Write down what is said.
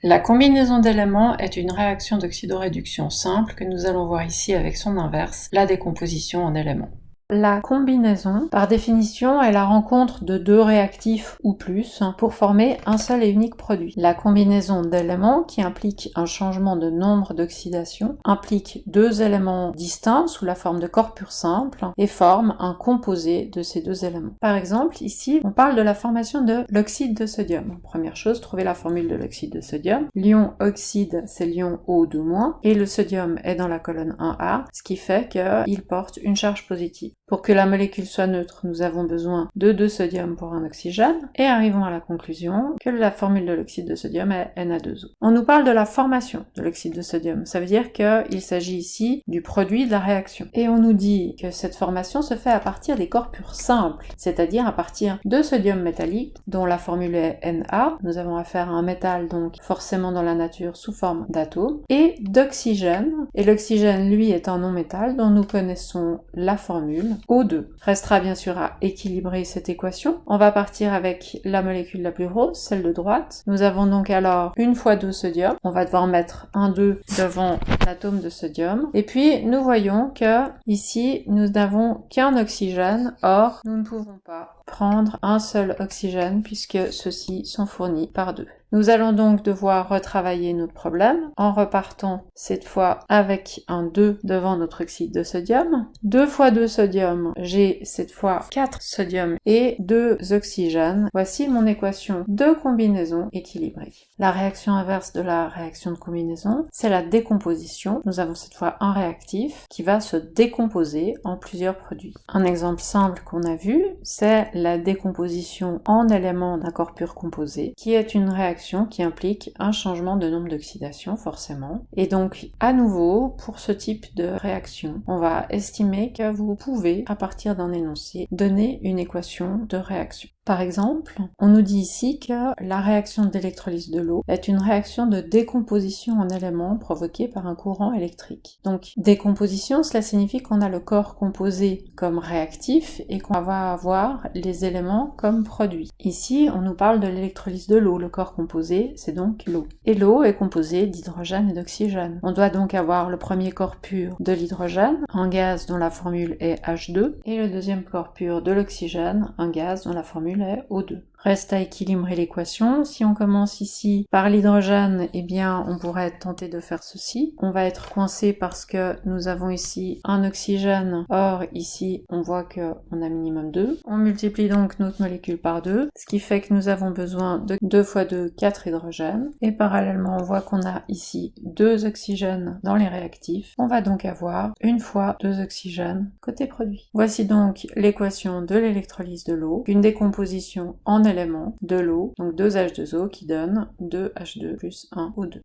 La combinaison d'éléments est une réaction d'oxydoréduction simple que nous allons voir ici avec son inverse, la décomposition en éléments. La combinaison, par définition, est la rencontre de deux réactifs ou plus pour former un seul et unique produit. La combinaison d'éléments, qui implique un changement de nombre d'oxydation, implique deux éléments distincts sous la forme de corpus simples et forme un composé de ces deux éléments. Par exemple, ici, on parle de la formation de l'oxyde de sodium. Première chose, trouver la formule de l'oxyde de sodium. L'ion oxyde, c'est l'ion O2-, et le sodium est dans la colonne 1A, ce qui fait qu'il porte une charge positive. Pour que la molécule soit neutre, nous avons besoin de 2 sodium pour un oxygène, et arrivons à la conclusion que la formule de l'oxyde de sodium est Na2O. On nous parle de la formation de l'oxyde de sodium, ça veut dire qu'il s'agit ici du produit de la réaction. Et on nous dit que cette formation se fait à partir des corpus simples, c'est-à-dire à partir de sodium métallique, dont la formule est Na, nous avons affaire à un métal donc forcément dans la nature sous forme d'atome, et d'oxygène, et l'oxygène lui est un non-métal dont nous connaissons la formule O2. Restera bien sûr à équilibrer cette équation. On va partir avec la molécule la plus grosse, celle de droite. Nous avons donc alors une fois 2 sodium. On va devoir mettre un 2 devant l'atome de sodium. Et puis nous voyons que ici nous n'avons qu'un oxygène. Or, nous ne pouvons pas prendre un seul oxygène puisque ceux-ci sont fournis par 2. Nous allons donc devoir retravailler notre problème en repartant cette fois avec un 2 devant notre oxyde de sodium. 2 fois 2 sodium, j'ai cette fois 4 sodium et 2 oxygènes. Voici mon équation de combinaison équilibrée. La réaction inverse de la réaction de combinaison, c'est la décomposition. Nous avons cette fois un réactif qui va se décomposer en plusieurs produits. Un exemple simple qu'on a vu, c'est la décomposition en éléments d'un corpus composé, qui est une réaction qui implique un changement de nombre d'oxydation forcément. Et donc à nouveau, pour ce type de réaction, on va estimer que vous pouvez, à partir d'un énoncé, donner une équation de réaction. Par exemple, on nous dit ici que la réaction d'électrolyse de l'eau est une réaction de décomposition en éléments provoquée par un courant électrique. Donc décomposition, cela signifie qu'on a le corps composé comme réactif et qu'on va avoir les éléments comme produits. Ici, on nous parle de l'électrolyse de l'eau. Le corps composé, c'est donc l'eau. Et l'eau est composée d'hydrogène et d'oxygène. On doit donc avoir le premier corps pur de l'hydrogène, un gaz dont la formule est H2, et le deuxième corps pur de l'oxygène, un gaz dont la formule est O2. Reste à équilibrer l'équation. Si on commence ici par l'hydrogène, eh bien on pourrait tenter de faire ceci. On va être coincé parce que nous avons ici un oxygène. Or ici on voit qu'on a minimum 2. On multiplie donc notre molécule par 2, ce qui fait que nous avons besoin de 2 fois 2, 4 hydrogènes. Et parallèlement on voit qu'on a ici 2 oxygènes dans les réactifs. On va donc avoir une fois 2 oxygènes côté produit. Voici donc l'équation de l'électrolyse de l'eau, une décomposition en éléments de l'eau, donc 2H2O qui donne 2H2 plus 1O2.